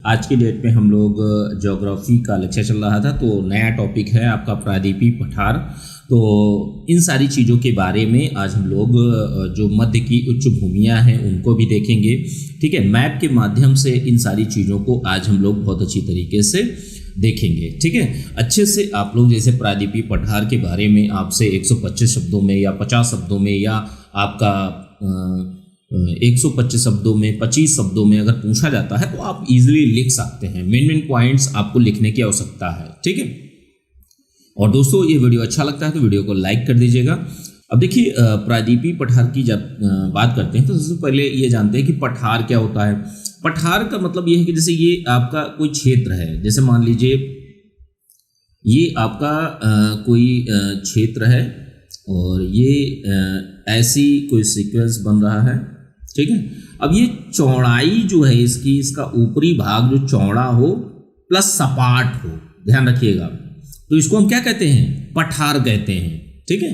आज की डेट में हम लोग ज्योग्राफी का लेक्चर चल रहा था, तो नया टॉपिक है आपका प्रायद्वीपीय पठार। तो इन सारी चीज़ों के बारे में आज हम लोग जो मध्य की उच्च भूमियाँ हैं उनको भी देखेंगे। ठीक है, मैप के माध्यम से इन सारी चीज़ों को आज हम लोग बहुत अच्छी तरीके से देखेंगे। ठीक है, अच्छे से आप लोग जैसे प्रायद्वीपीय पठार के बारे में आपसे 125 शब्दों में या 50 शब्दों में या आपका 125 शब्दों में 25 शब्दों में अगर पूछा जाता है तो आप इजीली लिख सकते हैं। मेन पॉइंट्स आपको लिखने की आवश्यकता है। ठीक है, और दोस्तों ये वीडियो अच्छा लगता है तो वीडियो को लाइक कर दीजिएगा। अब देखिए प्रायद्वीपीय पठार की जब बात करते हैं तो सबसे पहले ये जानते हैं कि पठार क्या होता है। पठार का मतलब ये है कि जैसे ये आपका कोई क्षेत्र है, जैसे मान लीजिए ये आपका कोई क्षेत्र है और ये ऐसी कोई सीक्वेंस बन रहा है। ठीक है, अब ये चौड़ाई जो है इसका ऊपरी भाग जो चौड़ा हो प्लस सपाट हो, ध्यान रखिएगा, तो इसको हम क्या कहते हैं? पठार कहते हैं। ठीक है,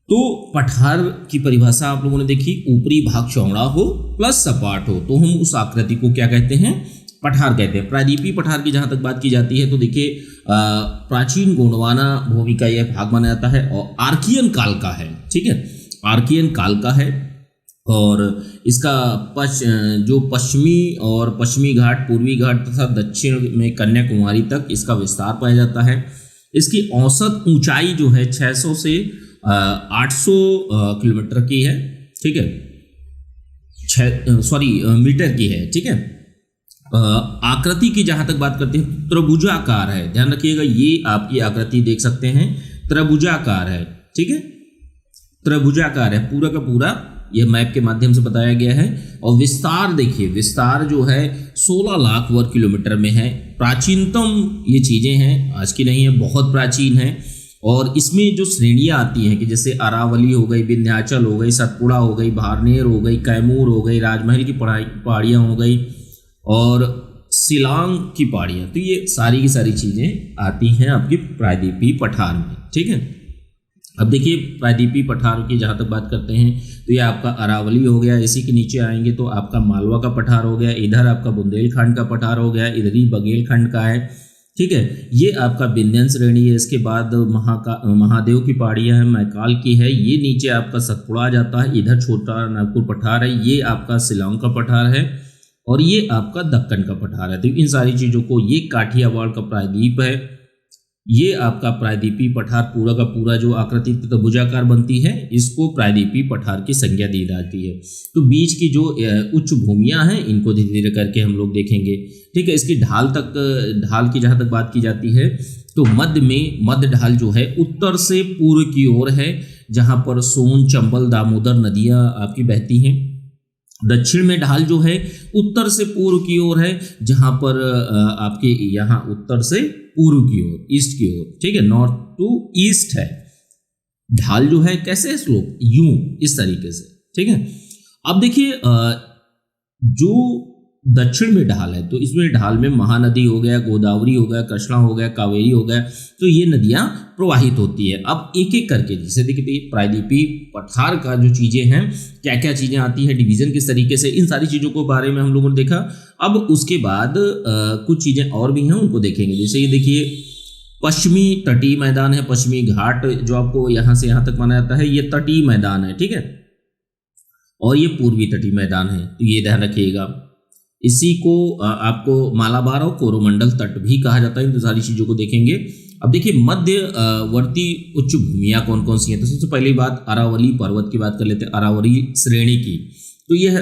तो पठार की परिभाषा आप लोगों ने देखी, ऊपरी भाग चौड़ा हो प्लस सपाट हो, तो हम उस आकृति को क्या कहते हैं? पठार कहते हैं। प्रायद्वीपीय पठार की जहाँ तक बात की जाती है तो देखिए प्राचीन गोंडवाना भूमि का यह भाग माना जाता है और आर्कियन काल का है। ठीक है, आर्कियन काल का है और इसका जो पश्चिमी और पश्चिमी घाट, पूर्वी घाट तथा दक्षिण में कन्याकुमारी तक इसका विस्तार पाया जाता है। इसकी औसत ऊंचाई जो है 600 से 800 किलोमीटर की है। ठीक है, मीटर की है। ठीक है, आकृति की जहां तक बात करते हैं त्रिभुजाकार है। ध्यान रखिएगा, ये आपकी आकृति देख सकते हैं, त्रिभुजाकार है। ठीक है, त्रिभुजाकार है, पूरा का पूरा ये मैप के माध्यम से बताया गया है। और विस्तार देखिए, विस्तार जो है 16 लाख वर्ग किलोमीटर में है। प्राचीनतम ये चीज़ें हैं, आज की नहीं है, बहुत प्राचीन है। और इसमें जो श्रेणियाँ आती हैं कि जैसे अरावली हो गई, विंध्याचल हो गई, सतपुड़ा हो गई, भारनेर हो गई, कैमूर हो गई, राजमहल की पहाड़ियाँ हो गई और शिलांग की पहाड़ियाँ, तो ये सारी की सारी चीज़ें आती हैं आपकी प्रायद्वीपीय पठार में। ठीक है, अब देखिए प्रायद्वीपीय पठार की जहाँ तक बात करते हैं तो ये आपका अरावली हो गया, इसी के नीचे आएंगे तो आपका मालवा का पठार हो गया, इधर आपका बुंदेलखंड का पठार हो गया, इधर ही बघेलखंड का है। ठीक है, ये आपका विंध्य श्रेणी है। इसके बाद महादेव की पहाड़ियाँ है, मैकाल की है, ये नीचे आपका सतपुड़ा आ जाता है, इधर छोटा नागपुर पठार है, ये आपका शिलांग का पठार है और ये आपका दक्कन का पठार है। तो इन सारी चीज़ों को, ये काठियावाड़ का प्रायद्वीप है, ये आपका प्रायद्वीपीय पठार पूरा का पूरा जो आकृति त्रिभुजाकार बनती है, इसको प्रायद्वीपीय पठार की संज्ञा दी जाती है। तो बीच की जो उच्च भूमियां हैं इनको धीरे धीरे करके हम लोग देखेंगे। ठीक है, इसकी ढाल की जहाँ तक बात की जाती है तो मध्य ढाल जो है उत्तर से पूर्व की ओर है, जहाँ पर सोन, चंबल, दामोदर नदियाँ आपकी बहती हैं। दक्षिण में ढाल जो है उत्तर से पूर्व की ओर है, जहाँ पर आपके यहाँ उत्तर से पूर्व की ओर, ईस्ट की ओर। ठीक है, नॉर्थ टू ईस्ट है ढाल जो है। कैसे स्लोप? यूं, इस तरीके से। ठीक है, अब देखिए जो दक्षिण में ढाल है तो इसमें ढाल में महानदी हो गया, गोदावरी हो गया, कृष्णा हो गया, कावेरी हो गया, तो ये नदियां प्रवाहित होती है। अब एक एक करके जैसे देखिए प्रायद्वीपीय पठार का जो चीज़ें हैं, क्या क्या चीज़ें आती हैं, डिवीज़न किस तरीके से, इन सारी चीज़ों के बारे में हम लोगों ने देखा। अब उसके बाद कुछ चीज़ें और भी हैं, उनको देखेंगे। जैसे ये देखिए पश्चिमी तटीय मैदान है, पश्चिमी घाट जो आपको यहाँ से यहाँ तक माना जाता है, ये तटीय मैदान है। ठीक है, और ये पूर्वी तटीय मैदान है, तो ये ध्यान रखिएगा। इसी को आपको मालाबार और कोरोमंडल तट भी कहा जाता है। तो सारी चीज़ों को देखेंगे। अब देखिए मध्यवर्ती उच्च भूमियाँ कौन कौन सी हैं। तो सबसे पहली बात अरावली पर्वत की बात कर लेते हैं, अरावली श्रेणी की। तो यह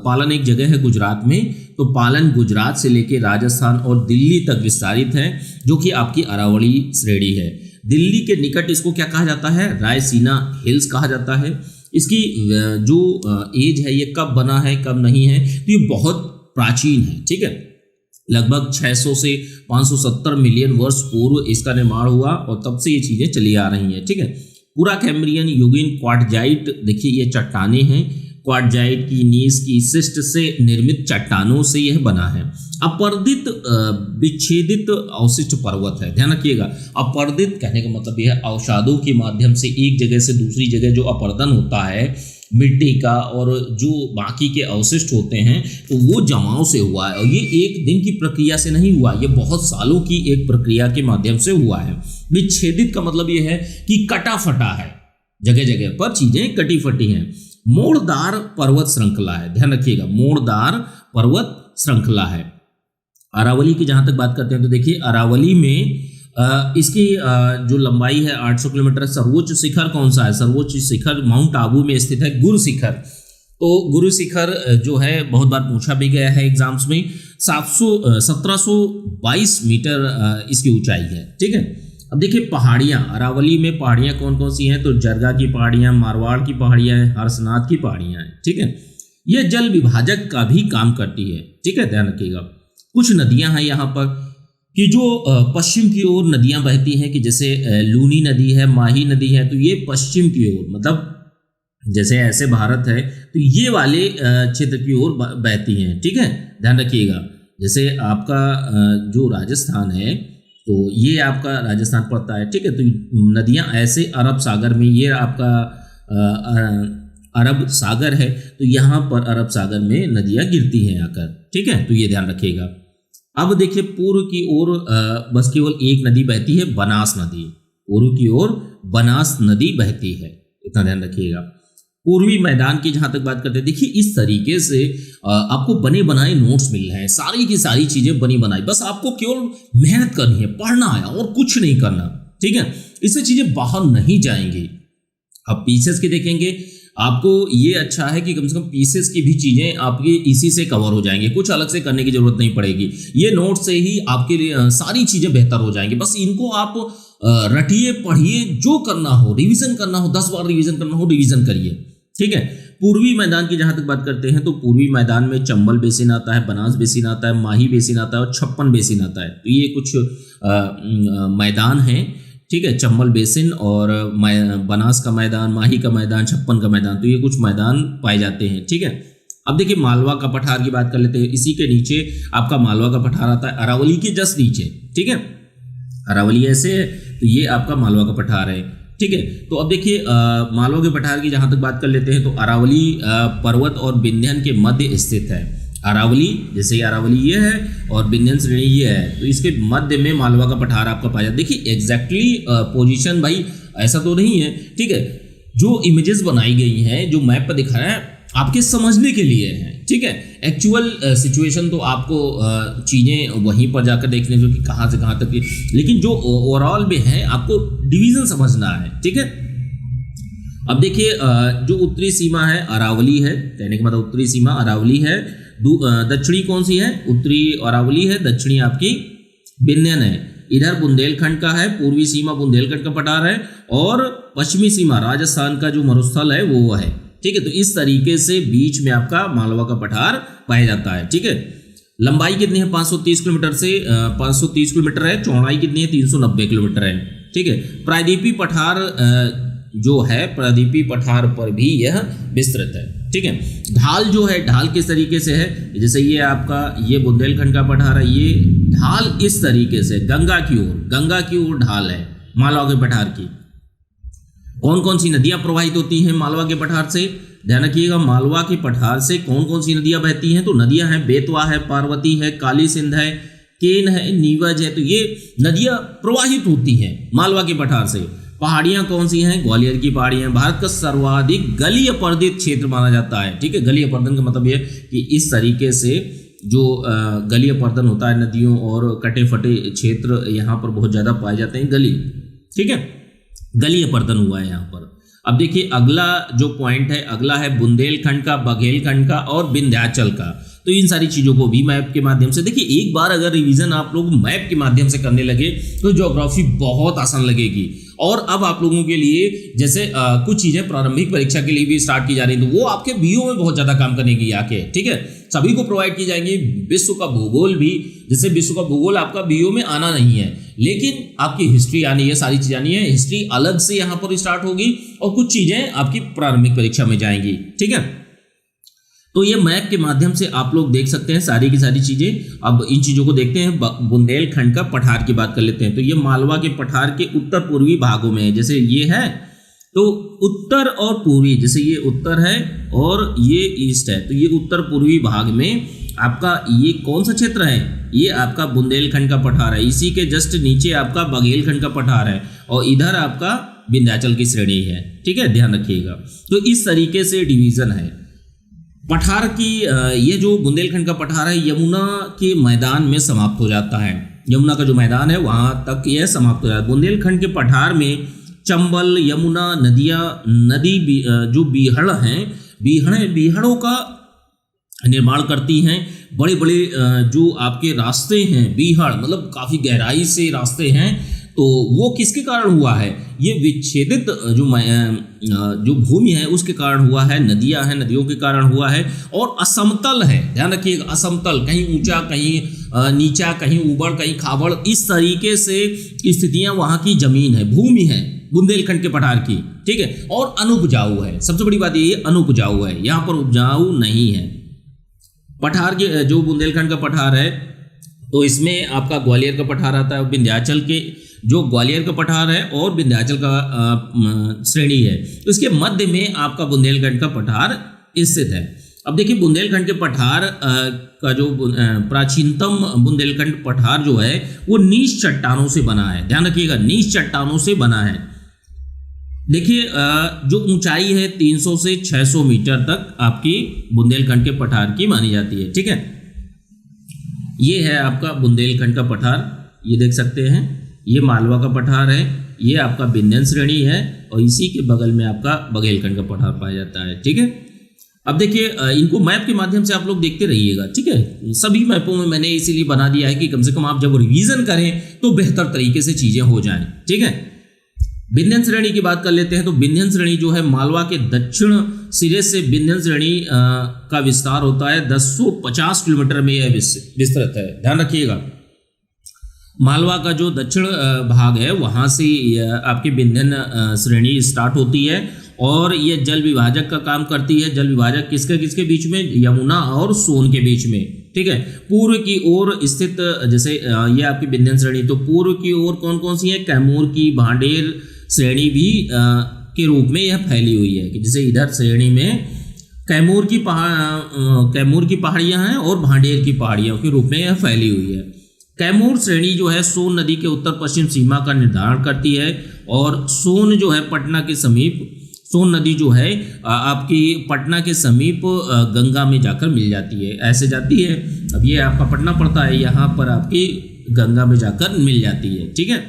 पालन एक जगह है गुजरात में, तो पालन गुजरात से लेकर राजस्थान और दिल्ली तक विस्तारित है, जो कि आपकी अरावली श्रेणी है। दिल्ली के निकट इसको क्या कहा जाता है? रायसीना हिल्स कहा जाता है। इसकी जो एज है, ये कब बना है कब नहीं है, तो ये बहुत प्राचीन है। ठीक है, लगभग 600 से 570 मिलियन वर्ष पूर्व इसका निर्माण हुआ और तब से ये चीज़ें चली आ रही हैं। ठीक है, पूरा कैम्ब्रियन युगीन क्वार्टजाइट, देखिए ये चट्टानें हैं, क्वार्टजाइट की नीस की शिस्ट से निर्मित चट्टानों से यह बना है। अपर्दित विच्छेदित अवशिष्ट पर्वत है, ध्यान रखिएगा। अपर्दित कहने का मतलब यह अवसादों के माध्यम से एक जगह से दूसरी जगह जो अपर्दन होता है मिट्टी का और जो बाकी के अवशिष्ट होते हैं तो वो जमाव से हुआ है। और ये एक दिन की प्रक्रिया से नहीं हुआ, ये बहुत सालों की एक प्रक्रिया के माध्यम से हुआ है। विच्छेदित का मतलब ये है कि कटा फटा है, जगह जगह पर चीजें कटी फटी हैं। मोड़दार पर्वत श्रृंखला है, ध्यान रखिएगा, मोड़दार पर्वत श्रृंखला है। अरावली की जहां तक बात करते हैं तो देखिए अरावली में इसकी जो लंबाई है 800 किलोमीटर। सर्वोच्च शिखर कौन सा है? सर्वोच्च शिखर माउंट आबू में स्थित है, गुरु शिखर। तो गुरु शिखर जो है बहुत बार पूछा भी गया है एग्जाम्स में। 1722 मीटर इसकी ऊंचाई है, ठीक है। अब देखिए पहाड़ियाँ, अरावली में पहाड़ियाँ कौन कौन सी हैं? तो जरगा की पहाड़ियाँ, मारवाड़ की पहाड़ियाँ हैं, हर्षनाथ की पहाड़ियाँ हैं, ठीक है। यह जल विभाजक का भी काम करती है, ठीक है, ध्यान रखिएगा। कुछ नदियाँ हैं यहाँ पर कि जो पश्चिम की ओर नदियाँ बहती हैं, कि जैसे लूनी नदी है, माही नदी है, तो ये पश्चिम की ओर, मतलब जैसे ऐसे भारत है तो ये वाले क्षेत्र की ओर बहती हैं, ठीक है, ध्यान रखिएगा। जैसे आपका जो राजस्थान है तो ये आपका राजस्थान पड़ता है, ठीक है। तो नदियाँ ऐसे अरब सागर में, ये आपका अरब सागर है तो यहाँ पर अरब सागर में नदियाँ गिरती हैं आकर, ठीक है, तो ये ध्यान रखिएगा। अब देखिए पूर्व की ओर बस केवल एक नदी बहती है, बनास नदी। पूर्व की ओर बनास नदी बहती है, इतना ध्यान रखिएगा। पूर्वी मैदान की जहां तक बात करते हैं, देखिए इस तरीके से आपको बने बनाए नोट्स मिल रहे हैं, सारी की सारी चीजें बनी बनाई, बस आपको केवल मेहनत करनी है, पढ़ना है और कुछ नहीं करना, ठीक है। इससे चीजें बाहर नहीं जाएंगी। अब पीसेस की देखेंगे, आपको ये अच्छा है कि कम से कम पीसेस की भी चीजें आपके इसी से कवर हो जाएंगे, कुछ अलग से करने की जरूरत नहीं पड़ेगी। ये नोट से ही आपके लिए सारी चीजें बेहतर हो जाएंगी। बस इनको आप रटिए, पढ़िए, जो करना हो, रिवीजन करना हो, 10 बार रिवीजन करना हो, रिवीजन करिए, ठीक है। पूर्वी मैदान की जहां तक बात करते हैं तो पूर्वी मैदान में चंबल बेसिन आता है, बनास बेसिन आता है, माही बेसिन आता है और छप्पन बेसिन आता है। तो ये कुछ मैदान हैं, ठीक है, चंबल बेसिन और बनास का मैदान, माही का मैदान, छप्पन का मैदान, तो ये कुछ मैदान पाए जाते हैं, ठीक है। अब देखिए मालवा का पठार की बात कर लेते हैं। इसी के नीचे आपका मालवा का पठार आता है, अरावली के जस्ट नीचे, ठीक है। अरावली ऐसे है तो ये आपका मालवा का पठार है, ठीक है। तो अब देखिए मालवा के पठार की जहां तक बात कर लेते हैं तो अरावली पर्वत और विंध्यन के मध्य स्थित है। अरावली, जैसे अरावली ये है और विंध्यन श्रेणी ये है, तो इसके मध्य में मालवा का पठार आपका पाया जाता है। देखिए एग्जैक्टली पोजीशन भाई ऐसा तो नहीं है, ठीक है। जो इमेजेस बनाई गई हैं, जो मैप पर दिखा रहा है, आपके समझने के लिए है, ठीक है। एक्चुअल सिचुएशन तो आपको चीज़ें वहीं पर जाकर देखने जो कि कहाँ से कहाँ तक की, लेकिन जो ओवरऑल में है आपको डिवीज़न समझना है, ठीक है। अब देखिए जो उत्तरी सीमा है अरावली है, कहने का मतलब उत्तरी सीमा अरावली है। दक्षिणी कौन सी है? उत्तरी अरावली है, दक्षिणी आपकी विंध्यन है। इधर बुंदेलखंड का है, पूर्वी सीमा बुंदेलखंड का पठार है और पश्चिमी सीमा राजस्थान का जो मरुस्थल है वो है, ठीक है। तो इस तरीके से बीच में आपका मालवा का पठार पाया जाता है, ठीक है। लंबाई कितनी है? 530 किलोमीटर से 530 किलोमीटर है। चौड़ाई कितनी है? 390 किलोमीटर है, ठीक है। प्रायद्वीपीय पठार जो है, प्रायद्वीपीय पठार पर भी यह विस्तृत है, ठीक है। ढाल जो है, ढाल किस तरीके से है? जैसे ये आपका ये बुंदेलखंड का पठार है, ये ढाल इस तरीके से गंगा की ओर ढाल है मालवा के पठार की। कौन कौन सी नदियां प्रवाहित होती हैं मालवा के पठार से? ध्यान रखिएगा, मालवा के पठार से कौन कौन सी नदियां बहती हैं? तो नदियां हैं बेतवा है, पार्वती है, काली सिंध है, केन है, नीवज है। तो ये नदियां प्रवाहित होती हैं मालवा के पठार से। पहाड़ियां कौन सी हैं? ग्वालियर की पहाड़ियां। भारत का सर्वाधिक गलीय पर्दित क्षेत्र माना जाता है, ठीक है। गलीय पर्दन का मतलब ये कि इस तरीके से जो गलीय पर्दन होता है, नदियों और कटे फटे क्षेत्र यहाँ पर बहुत ज़्यादा पाए जाते हैं, गली, ठीक है, गलीय पर्दन हुआ है यहाँ पर। अब देखिए अगला जो पॉइंट है, अगला है बुंदेलखंड का, बघेलखंड का और विंध्याचल का। तो इन सारी चीज़ों को भी मैप के माध्यम से देखिए, एक बार अगर रिवीजन आप लोग मैप के माध्यम से करने लगे तो ज्योग्राफी बहुत आसान लगेगी। और अब आप लोगों के लिए जैसे कुछ चीज़ें प्रारंभिक परीक्षा के लिए भी स्टार्ट की जा रही हैं, तो वो आपके बीओ में बहुत ज़्यादा काम करने की आके, ठीक है, सभी को प्रोवाइड की जाएंगी। विश्व का भूगोल भी, जैसे विश्व का भूगोल आपका बीओ में आना नहीं है, लेकिन आपकी हिस्ट्री आनी है, सारी चीज़ें आनी है। हिस्ट्री अलग से यहाँ पर स्टार्ट होगी और कुछ चीज़ें आपकी प्रारंभिक परीक्षा में जाएंगी, ठीक है। तो ये मैप के माध्यम से आप लोग देख सकते हैं सारी की सारी चीज़ें। अब इन चीज़ों को देखते हैं। बुंदेलखंड का पठार की बात कर लेते हैं। तो ये मालवा के पठार के उत्तर पूर्वी भागों में है। जैसे ये है तो उत्तर और पूर्वी, जैसे ये उत्तर है और ये ईस्ट है, तो ये उत्तर पूर्वी भाग में आपका ये कौन सा क्षेत्र है, ये आपका बुंदेलखंड का पठार है। इसी के जस्ट नीचे आपका बघेलखंड का पठार है और इधर आपका विंध्याचल की श्रेणी है। ठीक है, ध्यान रखिएगा। तो इस तरीके से डिवीजन है पठार की। ये जो बुंदेलखंड का पठार है यमुना के मैदान में समाप्त हो जाता है। यमुना का जो मैदान है वहां तक यह समाप्त हो जाता है। बुंदेलखंड के पठार में चंबल, यमुना नदी जो बीहड़ हैं, बीहड़ों का निर्माण करती हैं। बड़े बड़े जो आपके रास्ते हैं, बीहड़ मतलब काफ़ी गहराई से रास्ते हैं, तो वो किसके कारण हुआ है, ये विच्छेदित जो भूमि है उसके कारण हुआ है। नदियां हैं, नदियों के कारण हुआ है। और असमतल है, ध्यान रखिएगा, असमतल, कहीं ऊंचा, कहीं नीचा, कहीं ऊबड़, कहीं खाबड़, इस तरीके से स्थितियां वहाँ की जमीन है, भूमि है बुंदेलखंड के पठार की। ठीक है, और अनुपजाऊ है। सबसे बड़ी बात ये अनुपजाऊ है, यहाँ पर उपजाऊ नहीं है। पठार के जो बुंदेलखंड का पठार है तो इसमें आपका ग्वालियर का पठार आता है। विंध्याचल के जो ग्वालियर का पठार है और विंध्याचल का श्रेणी है, तो इसके मध्य में आपका बुंदेलखंड का पठार स्थित है। अब देखिए बुंदेलखंड के पठार का जो प्राचीनतम बुंदेलखंड पठार जो है वो नीच चट्टानों से बना है। ध्यान रखिएगा, नीच चट्टानों से बना है। देखिए जो ऊंचाई है 300 से 600 मीटर तक आपकी बुंदेलखंड के पठार की मानी जाती है। ठीक है, ये है आपका बुंदेलखंड का पठार, ये देख सकते हैं, ये मालवा का पठार है, ये आपका विंध्यन श्रेणी है और इसी के बगल में आपका बघेलखंड का पठार पाया जाता है। ठीक है, अब देखिए इनको मैप के माध्यम से आप लोग देखते रहिएगा। ठीक है, सभी मैपों में मैंने इसीलिए बना दिया है कि कम से कम आप जब रिवीजन करें तो बेहतर तरीके से चीज़ें हो जाएं। ठीक है, विंध्यन श्रेणी की बात कर लेते हैं। तो विंध्यन श्रेणी जो है मालवा के दक्षिण सिरे से विंध्यन श्रेणी का विस्तार होता है। 1050 किलोमीटर में यह विस्तृत है। ध्यान रखिएगा, मालवा का जो दक्षिण भाग है वहाँ से आपकी विंध्यन श्रेणी स्टार्ट होती है और ये जल विभाजक का काम करती है। जल विभाजक किसके बीच में, यमुना और सोन के बीच में। ठीक है, पूर्व की ओर स्थित, जैसे ये आपकी विंध्यन श्रेणी, तो पूर्व की ओर कौन कौन सी है, कैमूर की भांडेर श्रेणी भी के रूप में यह फैली हुई है। कि जैसे इधर श्रेणी में कैमूर की पहाड़ियाँ हैं और भांडेर की पहाड़ियों के रूप में यह फैली हुई है। कैमूर श्रेणी जो है सोन नदी के उत्तर पश्चिम सीमा का निर्धारण करती है और सोन जो है पटना के समीप, सोन नदी जो है आपकी पटना के समीप गंगा में जाकर मिल जाती है, ऐसे जाती है। अब ये आपका पटना पड़ता है, यहाँ पर आपकी गंगा में जाकर मिल जाती है। ठीक है,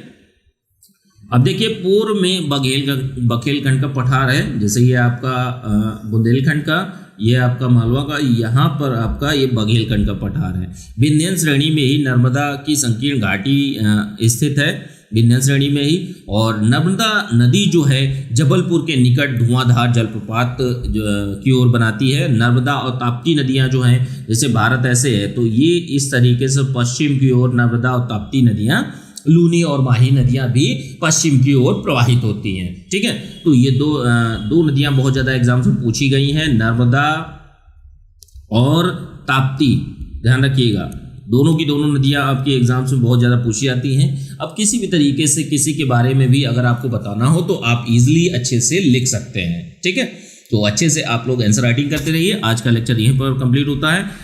अब देखिए पूर्व में बघेलखंड का पठार है। जैसे ये आपका बुंदेलखंड का, ये आपका मालवा का, यहाँ पर आपका ये बघेलखंड का पठार है। विंध्यन श्रेणी में ही नर्मदा की संकीर्ण घाटी स्थित है, विंध्यन श्रेणी में ही। और नर्मदा नदी जो है जबलपुर के निकट धुआंधार जलप्रपात की ओर बनाती है। नर्मदा और ताप्ती नदियाँ जो हैं, जैसे भारत ऐसे है तो ये इस तरीके से पश्चिम की ओर नर्मदा और ताप्ती नदियाँ, लूनी और माही नदियाँ भी पश्चिम की ओर प्रवाहित होती हैं। ठीक है, तो ये दो नदियाँ बहुत ज़्यादा एग्जाम से पूछी गई हैं, नर्मदा और ताप्ती। ध्यान रखिएगा, दोनों की दोनों नदियाँ आपके एग्जाम से बहुत ज़्यादा पूछी जाती हैं। अब किसी भी तरीके से किसी के बारे में भी अगर आपको बताना हो तो आप इजीली अच्छे से लिख सकते हैं। ठीक है, तो अच्छे से आप लोग आंसर राइटिंग करते रहिए। आज का लेक्चर यहीं पर कंप्लीट होता है।